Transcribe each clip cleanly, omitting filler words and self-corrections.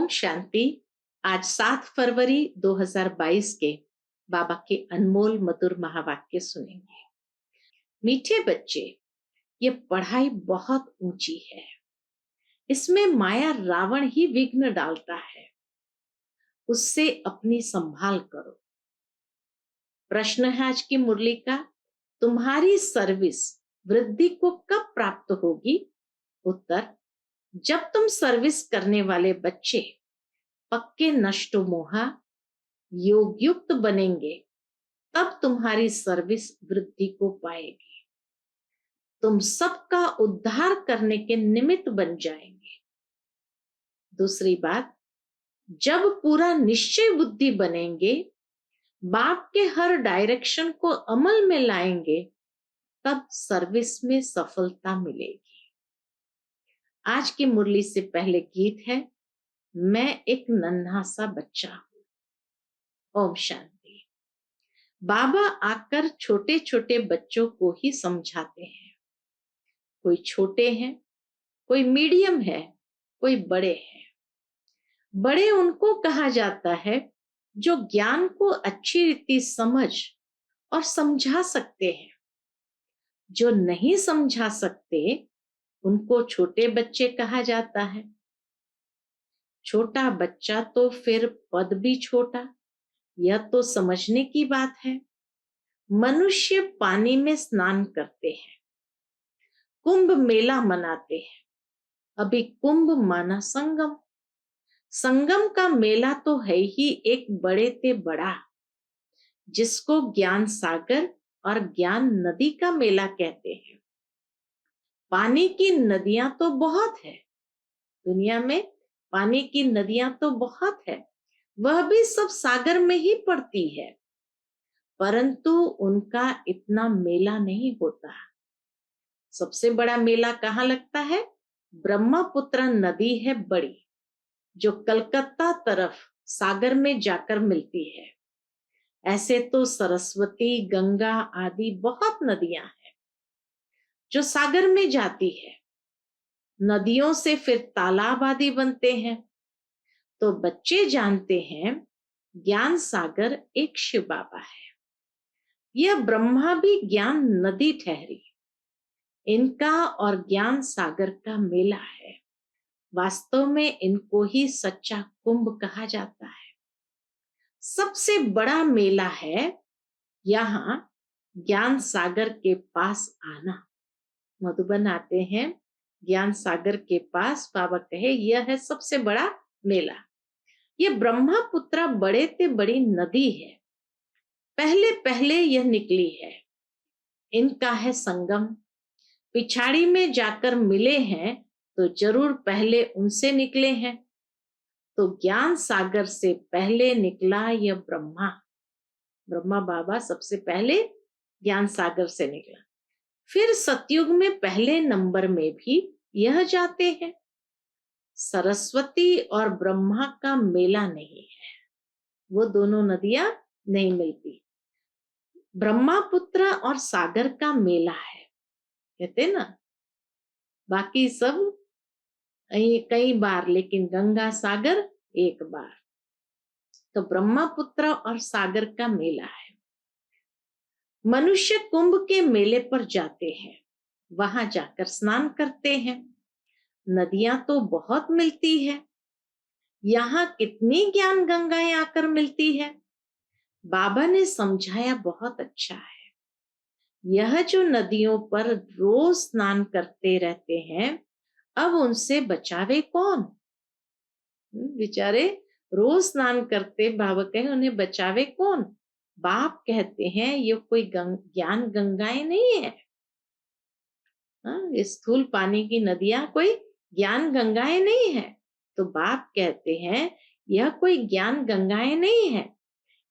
ओम शांति। आज 7 फरवरी 2022 के बाबा के अनमोल मधुर महावाक्य सुनेंगे। मीठे बच्चे, ये पढ़ाई बहुत ऊंची है। इसमें माया रावण ही विघ्न डालता है, उससे अपनी संभाल करो। प्रश्न है आज की मुरली का, तुम्हारी सर्विस वृद्धि को कब प्राप्त होगी? उत्तर, जब तुम सर्विस करने वाले बच्चे पक्के नष्ट मोहा योग युक्त बनेंगे, तब तुम्हारी सर्विस वृद्धि को पाएगी। तुम सबका उद्धार करने के निमित्त बन जाएंगे। दूसरी बात, जब पूरा निश्चय बुद्धि बनेंगे, बाप के हर डायरेक्शन को अमल में लाएंगे, तब सर्विस में सफलता मिलेगी। आज की मुरली से पहले गीत है, मैं एक नन्हा सा बच्चा हूं। ओम शांति। बाबा आकर छोटे छोटे बच्चों को ही समझाते हैं। कोई छोटे हैं, कोई मीडियम है, कोई बड़े हैं। बड़े उनको कहा जाता है जो ज्ञान को अच्छी रीति समझ और समझा सकते हैं। जो नहीं समझा सकते, उनको छोटे बच्चे कहा जाता है। छोटा बच्चा तो फिर पद भी छोटा, यह तो समझने की बात है। मनुष्य पानी में स्नान करते हैं, कुंभ मेला मनाते हैं। अभी कुंभ माना संगम। संगम का मेला तो है ही एक बड़े ते बड़ा, जिसको ज्ञान सागर और ज्ञान नदी का मेला कहते हैं। पानी की नदियां तो बहुत है दुनिया में, पानी की नदियां तो बहुत है, वह भी सब सागर में ही पड़ती है, परंतु उनका इतना मेला नहीं होता। सबसे बड़ा मेला कहाँ लगता है? ब्रह्मपुत्र नदी है बड़ी, जो कलकत्ता तरफ सागर में जाकर मिलती है। ऐसे तो सरस्वती, गंगा आदि बहुत नदियां हैं जो सागर में जाती है। नदियों से फिर तालाब आदि बनते हैं। तो बच्चे जानते हैं ज्ञान सागर एक शिव बाबा है। यह ब्रह्मा भी ज्ञान नदी ठहरी। इनका और ज्ञान सागर का मेला है। वास्तव में इनको ही सच्चा कुंभ कहा जाता है। सबसे बड़ा मेला है यहाँ ज्ञान सागर के पास आना। मधुबन आते हैं ज्ञान सागर के पास, बाबा कहे यह है सबसे बड़ा मेला। यह ब्रह्मपुत्र बड़े ते बड़ी नदी है, पहले पहले यह निकली है। इनका है संगम। पिछाड़ी में जाकर मिले हैं तो जरूर पहले उनसे निकले हैं। तो ज्ञान सागर से पहले निकला यह ब्रह्मा। ब्रह्मा बाबा सबसे पहले ज्ञान सागर से निकला। फिर सतयुग में पहले नंबर में भी यह जाते हैं। सरस्वती और ब्रह्मा का मेला नहीं है, वो दोनों नदियां नहीं मिलती। ब्रह्मपुत्र और सागर का मेला है, कहते ना, बाकी सब कई बार, लेकिन गंगा सागर एक बार। तो ब्रह्मपुत्र और सागर का मेला है। मनुष्य कुंभ के मेले पर जाते हैं, वहां जाकर स्नान करते हैं। नदियां तो बहुत मिलती है, यहाँ कितनी ज्ञान गंगाएं आकर मिलती है। बाबा ने समझाया बहुत अच्छा है। यह जो नदियों पर रोज स्नान करते रहते हैं, अब उनसे बचावे कौन? बेचारे रोज स्नान करते, बाबा कहे उन्हें बचावे कौन? बाप कहते हैं ये कोई ज्ञान गंगाएं नहीं है। स्थूल पानी की नदियां कोई ज्ञान गंगाएं नहीं है। तो बाप कहते हैं यह कोई ज्ञान गंगाएं नहीं है,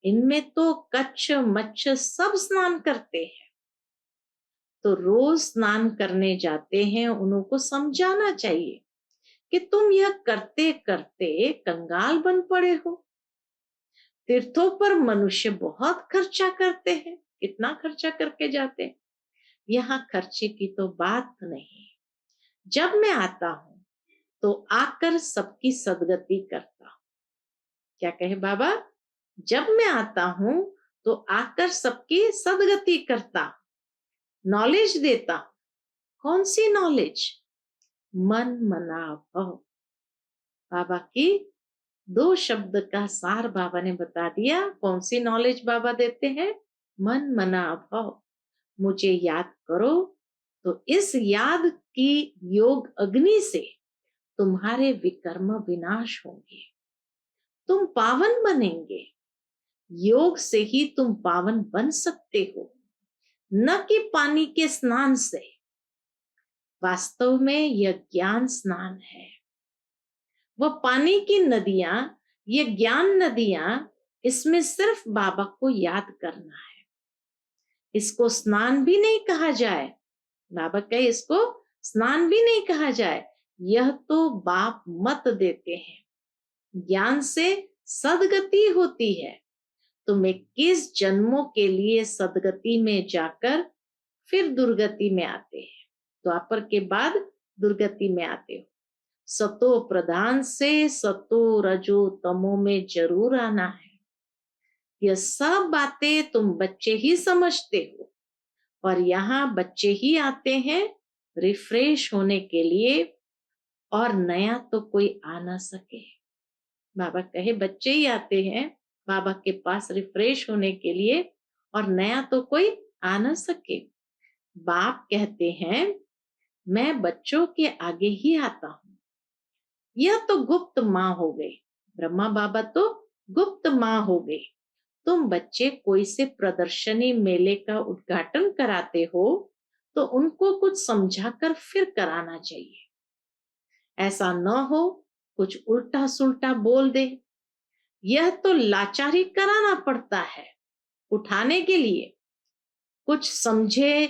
इनमें तो कच्छ मच्छ सब स्नान करते हैं। तो रोज स्नान करने जाते हैं, उनको समझाना चाहिए कि तुम यह करते करते कंगाल बन पड़े हो। तीर्थों पर मनुष्य बहुत खर्चा करते हैं, कितना खर्चा करके जाते हैं। यहाँ खर्चे की तो बात नहीं। जब मैं आता हूँ तो आकर सबकी सदगति करता। क्या कहे बाबा? जब मैं आता हूं तो आकर सबकी सदगति करता, नॉलेज देता। कौन सी नॉलेज? मन मना भव। बाबा की 2 शब्द का सार बाबा ने बता दिया। कौन सी नॉलेज बाबा देते हैं? मन मना भव। मुझे याद करो तो इस याद की योग अग्नि से तुम्हारे विकर्म विनाश होंगे, तुम पावन बनेंगे। योग से ही तुम पावन बन सकते हो, न कि पानी के स्नान से। वास्तव में यह ज्ञान स्नान है। वह पानी की नदियां, ये ज्ञान नदियां, इसमें सिर्फ बाबा को याद करना है। इसको स्नान भी नहीं कहा जाए। बाबा कहे इसको स्नान भी नहीं कहा जाए। यह तो बाप मत देते हैं। ज्ञान से सदगति होती है। तुम 21 जन्मों के लिए सदगति में जाकर फिर दुर्गति में आते हैं। द्वापर के बाद दुर्गति में आते हो। सतो प्रधान से सतो रजो तमो में जरूर आना है। यह सब बातें तुम बच्चे ही समझते हो, और यहाँ बच्चे ही आते हैं रिफ्रेश होने के लिए, और नया तो कोई आ ना सके। बाबा कहे बच्चे ही आते हैं बाबा के पास रिफ्रेश होने के लिए, और नया तो कोई आ ना सके। बाप कहते हैं मैं बच्चों के आगे ही आता हूं। यह तो गुप्त माँ हो गई। ब्रह्मा बाबा तो गुप्त माँ हो गई। तुम बच्चे कोई से प्रदर्शनी मेले का उद्घाटन कराते हो तो उनको कुछ समझाकर फिर कराना चाहिए। ऐसा न हो कुछ उल्टा सुल्टा बोल दे। यह तो लाचारी कराना पड़ता है उठाने के लिए। कुछ समझे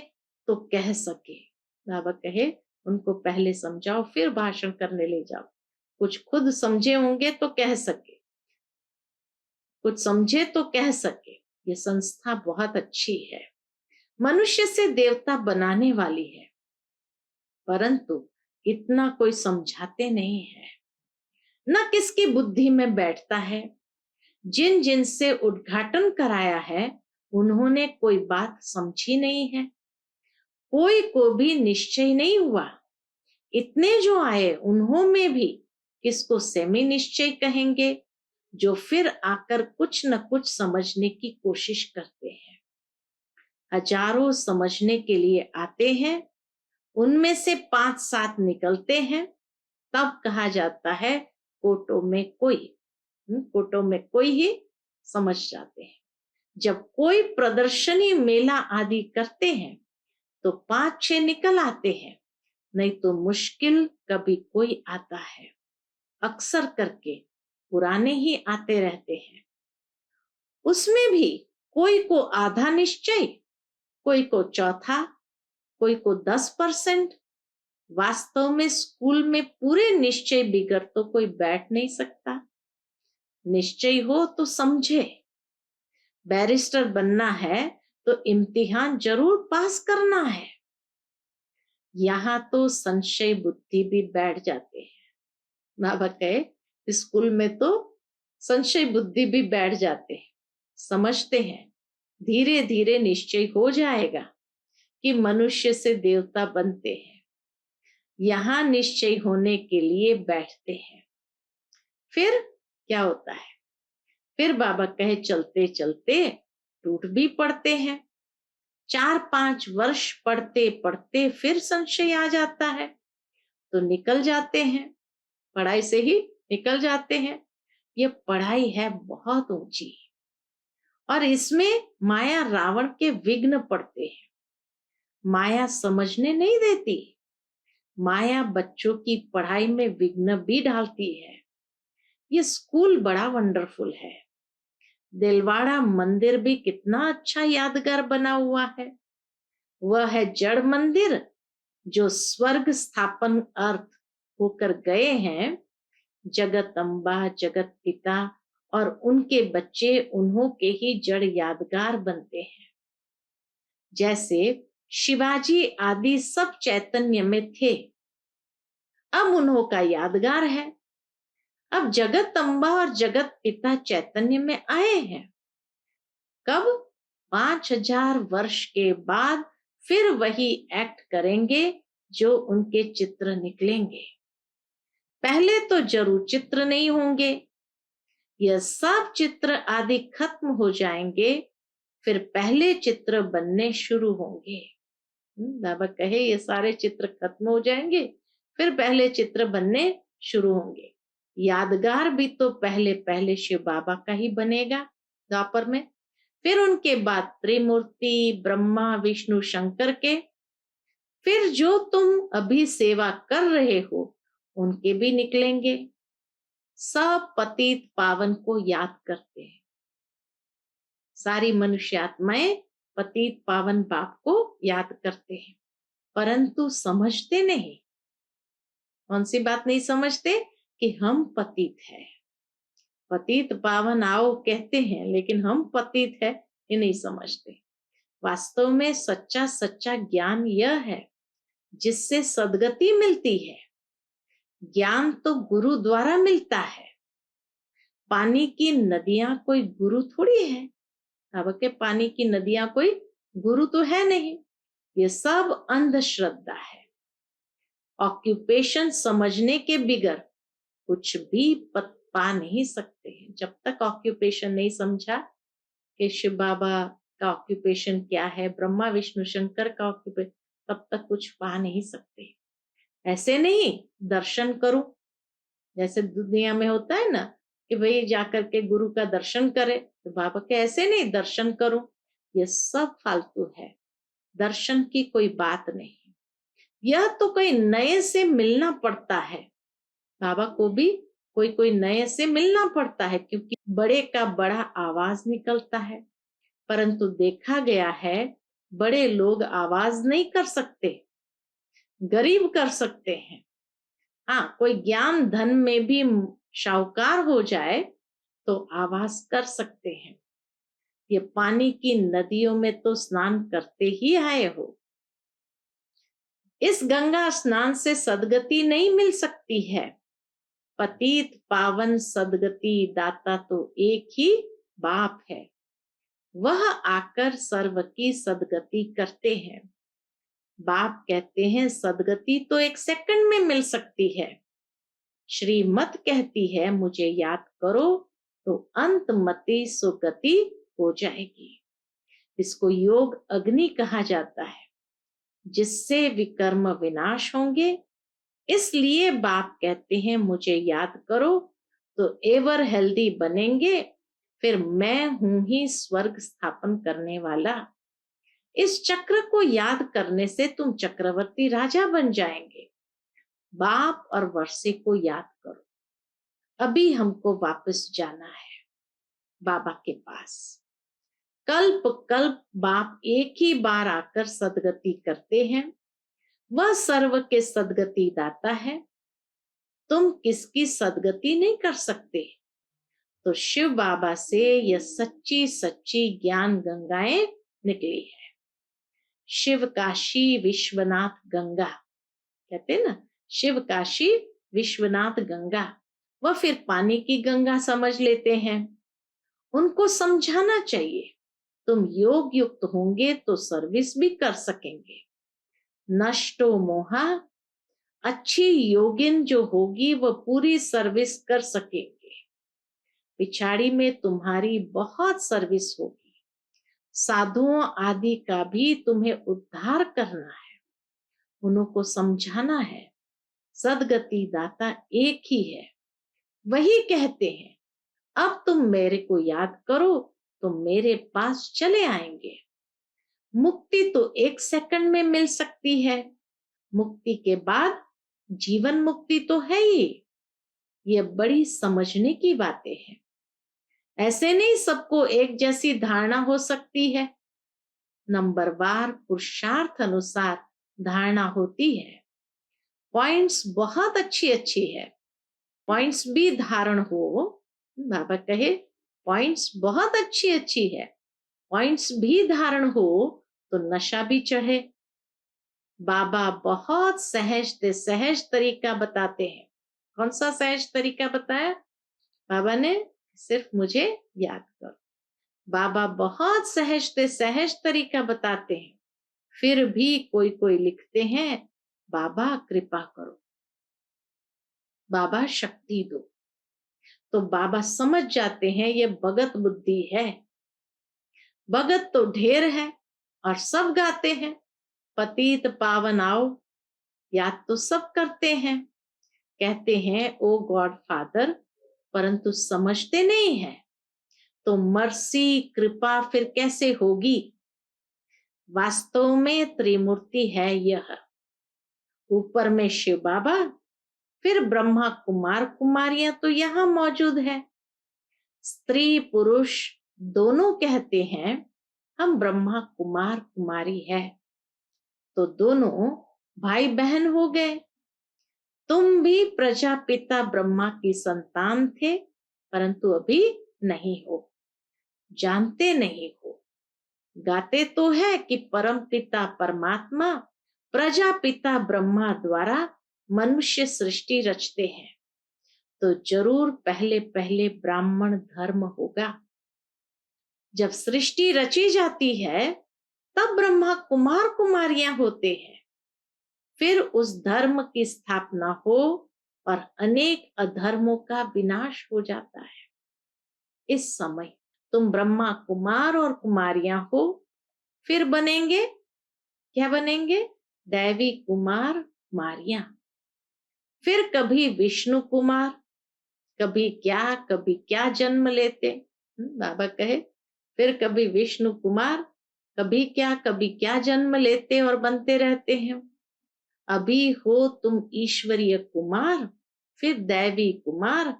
तो कह सके। बाबा कहे उनको पहले समझाओ फिर भाषण करने ले जाओ। कुछ खुद समझे होंगे तो कह सके, कुछ समझे तो कह सके। ये संस्था बहुत अच्छी है, मनुष्य से देवता बनाने वाली है, परंतु इतना कोई समझाते नहीं है, न किसकी बुद्धि में बैठता है। जिन जिन से उद्घाटन कराया है उन्होंने कोई बात समझी नहीं है, कोई को भी निश्चय नहीं हुआ। इतने जो आए उन्होंने भी किसको सेमी निश्चय कहेंगे, जो फिर आकर कुछ न कुछ समझने की कोशिश करते हैं। हजारों समझने के लिए आते हैं, उनमें से 5-7 निकलते हैं, तब कहा जाता है कोटों में कोई ही समझ जाते हैं। जब कोई प्रदर्शनी मेला आदि करते हैं तो 5-6 निकल आते हैं, नहीं तो मुश्किल कभी कोई आता है। अक्सर करके पुराने ही आते रहते हैं। उसमें भी कोई को आधा निश्चय, कोई को चौथा, कोई को 10%। वास्तव में स्कूल में पूरे निश्चय बिगड़ तो कोई बैठ नहीं सकता। निश्चय हो तो समझे। बैरिस्टर बनना है तो इम्तिहान जरूर पास करना है। यहाँ तो संशय बुद्धि भी बैठ जाते हैं। बाबा कहे स्कूल में तो संशय बुद्धि भी बैठ जाते हैं। समझते हैं धीरे धीरे निश्चय हो जाएगा कि मनुष्य से देवता बनते हैं। यहाँ निश्चय होने के लिए बैठते हैं। फिर क्या होता है? फिर बाबा कहे चलते चलते टूट भी पड़ते हैं। 4-5 वर्ष पढ़ते पढ़ते फिर संशय आ जाता है तो निकल जाते हैं, पढ़ाई से ही निकल जाते हैं। ये पढ़ाई है बहुत ऊंची, और इसमें माया रावण के विघ्न पड़ते हैं। माया समझने नहीं देती। माया बच्चों की पढ़ाई में विघ्न भी डालती है। ये स्कूल बड़ा वंडरफुल है। दिलवाड़ा मंदिर भी कितना अच्छा यादगार बना हुआ है। वह है जड़ मंदिर जो स्वर्ग स्थापन अर्थ होकर गए हैं। जगत अम्बा, जगत पिता और उनके बच्चे उन्हों के ही जड़ यादगार बनते हैं। जैसे शिवाजी आदि सब चैतन्य में थे, अब उन्हों का यादगार है। अब जगत अम्बा और जगत पिता चैतन्य में आए हैं। कब? 5000 वर्ष के बाद फिर वही एक्ट करेंगे जो उनके चित्र निकलेंगे। पहले तो जरूर चित्र नहीं होंगे, यह सब चित्र आदि खत्म हो जाएंगे, फिर पहले चित्र बनने शुरू होंगे। बाबा कहे ये सारे चित्र खत्म हो जाएंगे, फिर पहले चित्र बनने शुरू होंगे। यादगार भी तो पहले पहले शिव बाबा का ही बनेगा द्वापर में, फिर उनके बाद त्रिमूर्ति ब्रह्मा विष्णु शंकर के, फिर जो तुम अभी सेवा कर रहे हो उनके भी निकलेंगे। सब पतित पावन को याद करते हैं। सारी मनुष्य आत्माएं पतित पावन बाप को याद करते हैं, परंतु समझते नहीं। कौन सी बात नहीं समझते? कि हम पतित है। पतित पावन आओ कहते हैं, लेकिन हम पतित है ये नहीं समझते। वास्तव में सच्चा सच्चा ज्ञान यह है जिससे सदगति मिलती है। ज्ञान तो गुरु द्वारा मिलता है। पानी की नदियां कोई गुरु थोड़ी है। अब के पानी की नदियां कोई गुरु तो है नहीं। ये सब अंधश्रद्धा है। ऑक्यूपेशन समझने के बिगर कुछ भी पा नहीं सकते हैं। जब तक ऑक्यूपेशन नहीं समझा कि शिव बाबा का ऑक्यूपेशन क्या है, ब्रह्मा विष्णु शंकर का ऑक्यूपेशन, तब तक कुछ पा नहीं सकते। ऐसे नहीं दर्शन करूं, जैसे दुनिया में होता है ना कि भाई जाकर के गुरु का दर्शन करे, तो बाबा के ऐसे नहीं दर्शन करूं, ये सब फालतू है। दर्शन की कोई बात नहीं। यह तो कोई नए से मिलना पड़ता है। बाबा को भी कोई कोई नए से मिलना पड़ता है, क्योंकि बड़े का बड़ा आवाज निकलता है। परंतु देखा गया है बड़े लोग आवाज नहीं कर सकते, गरीब कर सकते हैं। हाँ, कोई ज्ञान धन में भी शाहूकार हो जाए तो आवाज कर सकते हैं। ये पानी की नदियों में तो स्नान करते ही आए हो। इस गंगा स्नान से सदगति नहीं मिल सकती है। पतित पावन सदगति दाता तो एक ही बाप है। वह आकर सर्व की सदगति करते हैं। बाप कहते हैं सदगति तो 1 सेकंड में मिल सकती है। श्रीमत कहती है मुझे याद करो तो अंतमति सुगति हो जाएगी। इसको योग अग्नि कहा जाता है, जिससे विकर्म विनाश होंगे। इसलिए बाप कहते हैं मुझे याद करो तो एवर हेल्दी बनेंगे। फिर मैं हूं ही स्वर्ग स्थापन करने वाला। इस चक्र को याद करने से तुम चक्रवर्ती राजा बन जाएंगे। बाप और वर्षे को याद करो। अभी हमको वापस जाना है बाबा के पास। कल्प कल्प बाप एक ही बार आकर सदगति करते हैं। वह सर्व के सदगति दाता है। तुम किसकी सदगति नहीं कर सकते। तो शिव बाबा से यह सच्ची सच्ची ज्ञान गंगाएं निकली है। शिव काशी विश्वनाथ गंगा कहते ना, शिव काशी विश्वनाथ गंगा। वह फिर पानी की गंगा समझ लेते हैं। उनको समझाना चाहिए तुम योग युक्त होंगे तो सर्विस भी कर सकेंगे। नष्टो मोहा, अच्छी योगिन जो होगी वह पूरी सर्विस कर सकेंगे। पिछाड़ी में तुम्हारी बहुत सर्विस होगी। साधुओं आदि का भी तुम्हें उद्धार करना है, उनको समझाना है। सदगति दाता एक ही है। वही कहते हैं अब तुम मेरे को याद करो तो मेरे पास चले आएंगे। मुक्ति तो 1 सेकंड में मिल सकती है। मुक्ति के बाद जीवन मुक्ति तो है ही। ये बड़ी समझने की बातें हैं। ऐसे नहीं सबको एक जैसी धारणा हो सकती है। नंबरवार पुरुषार्थ अनुसार धारणा होती है। पॉइंट्स बहुत अच्छी अच्छी है। पॉइंट्स भी धारण हो। बाबा कहे पॉइंट्स बहुत अच्छी अच्छी है। पॉइंट्स भी धारण हो तो नशा भी चढ़े। बाबा बहुत सहज तरीका बताते हैं। कौन सा सहज तरीका बताया बाबा ने? सिर्फ मुझे याद करो। बाबा बहुत सहज तरीका बताते हैं, फिर भी कोई कोई लिखते हैं बाबा कृपा करो, बाबा शक्ति दो। तो बाबा समझ जाते हैं ये भगत बुद्धि है। भगत तो ढेर है और सब गाते हैं, पतित पावन आओ, याद तो सब करते हैं, कहते हैं ओ गॉड फादर, परंतु समझते नहीं है। तो मर्सी कृपा फिर कैसे होगी? वास्तव में त्रिमूर्ति है यह, ऊपर में शिव बाबा, फिर ब्रह्मा कुमार कुमारियां तो यहाँ मौजूद है। स्त्री पुरुष दोनों कहते हैं हम ब्रह्मा कुमार कुमारी है, तो दोनों भाई बहन हो गए। तुम भी प्रजापिता ब्रह्मा की संतान थे, परंतु अभी नहीं हो, जानते नहीं हो। गाते तो है कि परम पिता परमात्मा प्रजापिता ब्रह्मा द्वारा मनुष्य सृष्टि रचते हैं, तो जरूर पहले पहले ब्राह्मण धर्म होगा। जब सृष्टि रची जाती है तब ब्रह्मा कुमार कुमारियां होते हैं, फिर उस धर्म की स्थापना हो और अनेक अधर्मों का विनाश हो जाता है। इस समय तुम ब्रह्मा कुमार और कुमारियां हो, फिर बनेंगे क्या? बनेंगे दैवी कुमार कुमारियां, फिर कभी विष्णु कुमार, कभी क्या जन्म लेते। बाबा कहे फिर कभी विष्णु कुमार, कभी क्या जन्म लेते और बनते रहते हैं। अभी हो तुम ईश्वरीय कुमार, फिर दैवी कुमार,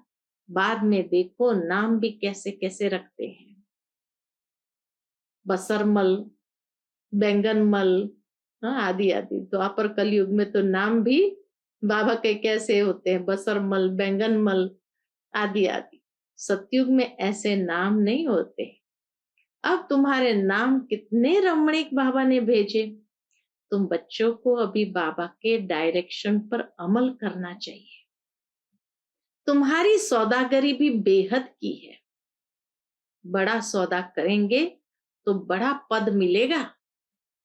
बाद में देखो नाम भी कैसे कैसे रखते हैं। बसरमल, बैंगनमल, हाँ आदि आदि। द्वापर कलयुग में तो नाम भी बाबा के कैसे होते हैं, बसरमल, बैंगनमल आदि आदि। सतयुग में ऐसे नाम नहीं होते। अब तुम्हारे नाम कितने रमणीक बाबा ने भेजे। तुम बच्चों को अभी बाबा के डायरेक्शन पर अमल करना चाहिए। तुम्हारी सौदागरी भी बेहद की है। बड़ा सौदा करेंगे तो बड़ा पद मिलेगा।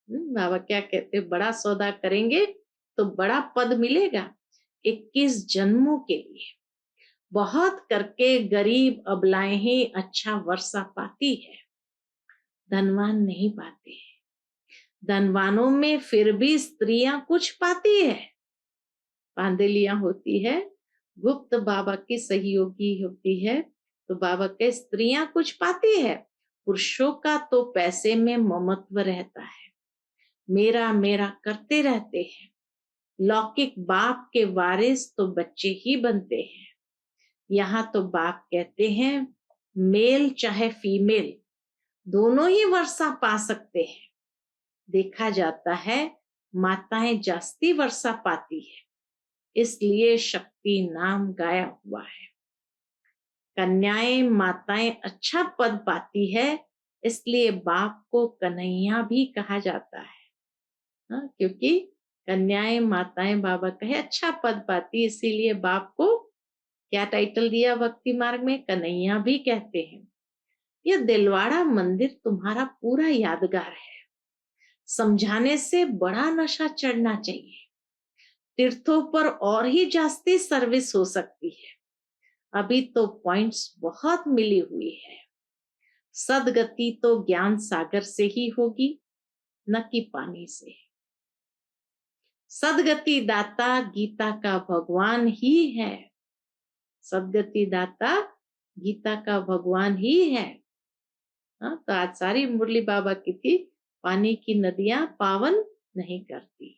बाबा क्या कहते, बड़ा सौदा करेंगे तो बड़ा पद मिलेगा। 21 जन्मों के लिए बहुत करके गरीब अबलाएं ही अच्छा वर्षा पाती है, धनवान नहीं पाते। धनवानों में फिर भी स्त्रियां कुछ पाती है, पांदेलियां होती है, गुप्त बाबा की सहयोगी होती है, तो बाबा के स्त्रियां कुछ पाती है। पुरुषों का तो पैसे में ममत्व रहता है, मेरा मेरा करते रहते हैं। लौकिक बाप के वारिस तो बच्चे ही बनते हैं। यहाँ तो बाप कहते हैं मेल चाहे फीमेल दोनों ही वर्षा पा सकते हैं। देखा जाता है माताएं जास्ती वर्षा पाती है, इसलिए शक्ति नाम गाया हुआ है। कन्याएं माताएं अच्छा पद पाती है, इसलिए बाप को कन्हैया भी कहा जाता है। क्योंकि कन्याएं माताएं बाबा कहे अच्छा पद पाती, इसीलिए बाप को क्या टाइटल दिया भक्ति मार्ग में? कन्हैया भी कहते हैं। यह दिलवाड़ा मंदिर तुम्हारा पूरा यादगार है। समझाने से बड़ा नशा चढ़ना चाहिए। तीर्थों पर और ही जास्ती सर्विस हो सकती है। अभी तो पॉइंट्स बहुत मिली हुई है। सदगति तो ज्ञान सागर से ही होगी, न कि पानी से। सदगति दाता गीता का भगवान ही है। सदगति दाता गीता का भगवान ही है। तो आज सारी मुरली बाबा की थी, पानी की नदियां पावन नहीं करती।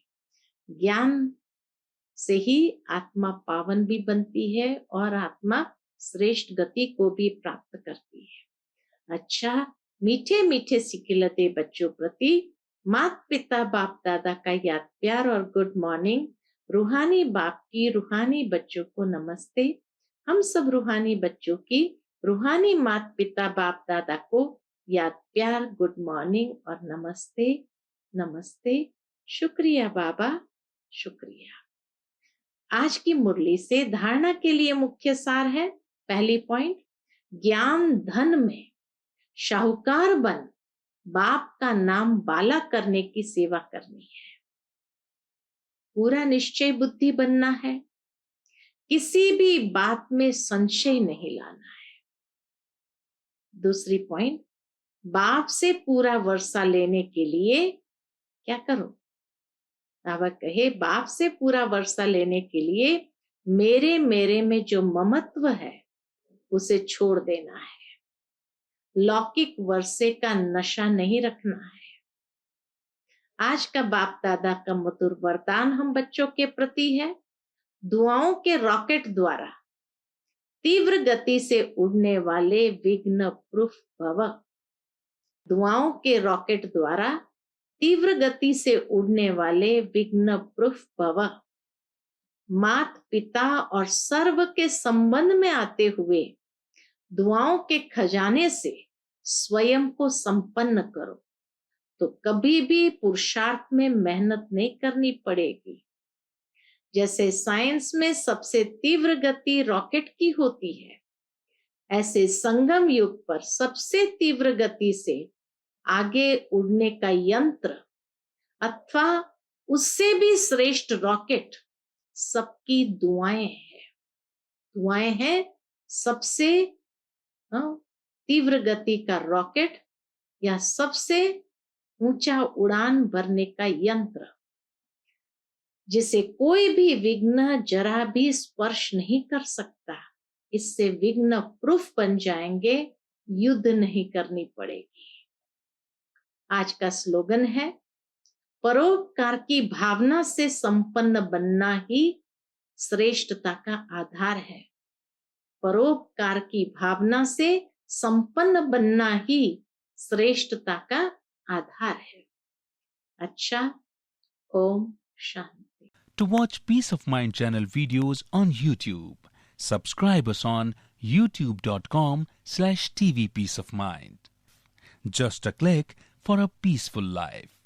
ज्ञान से ही आत्मा पावन भी बनती है और आत्मा श्रेष्ठ गति को भी प्राप्त करती है। अच्छा, मीठे मीठे सिकिलते बच्चों प्रति माता पिता बाप दादा का याद प्यार और गुड मॉर्निंग। रूहानी बाप की रूहानी बच्चों को नमस्ते। हम सब रूहानी बच्चों की रूहानी माता पिता बाप दादा को याद प्यार, गुड मॉर्निंग और नमस्ते नमस्ते शुक्रिया बाबा, शुक्रिया। आज की मुरली से धारणा के लिए मुख्य सार है, पहली पॉइंट, ज्ञान धन में शाहूकार बन बाप का नाम बाला करने की सेवा करनी है। पूरा निश्चय बुद्धि बनना है, किसी भी बात में संशय नहीं लाना है। दूसरी पॉइंट, बाप से पूरा वर्षा लेने के लिए क्या करो? बाबा कहे बाप से पूरा वर्षा लेने के लिए मेरे में जो ममत्व है उसे छोड़ देना है। लौकिक वर्षे का नशा नहीं रखना है। आज का बाप दादा का मधुर वरदान हम बच्चों के प्रति है, दुआओं के रॉकेट द्वारा तीव्र गति से उड़ने वाले विघ्न प्रूफ भव। दुआओं के रॉकेट द्वारा तीव्र गति से उड़ने वाले विघ्न प्रूफ भव। माता पिता और सर्व के संबंध में आते हुए दुआओं के खजाने से स्वयं को संपन्न करो, तो कभी भी पुरुषार्थ में मेहनत नहीं करनी पड़ेगी। जैसे साइंस में सबसे तीव्र गति रॉकेट की होती है, ऐसे संगम युग पर सबसे तीव्र गति से आगे उड़ने का यंत्र अथवा उससे भी श्रेष्ठ रॉकेट सबकी दुआएं हैं। दुआएं हैं सबसे तीव्र गति का रॉकेट या सबसे ऊंचा उड़ान भरने का यंत्र, जिसे कोई भी विघ्न जरा भी स्पर्श नहीं कर सकता। इससे विघ्न प्रूफ बन जाएंगे, युद्ध नहीं करनी पड़ेगी। आज का स्लोगन है, परोपकार की भावना से संपन्न बनना ही श्रेष्ठता का आधार है। परोपकार की भावना से संपन्न बनना ही श्रेष्ठता का आधार है। अच्छा, Om Shanti. To watch Peace of Mind channel videos on YouTube, subscribe us on youtube.com/tvpeaceofmind. Just a click for a peaceful life.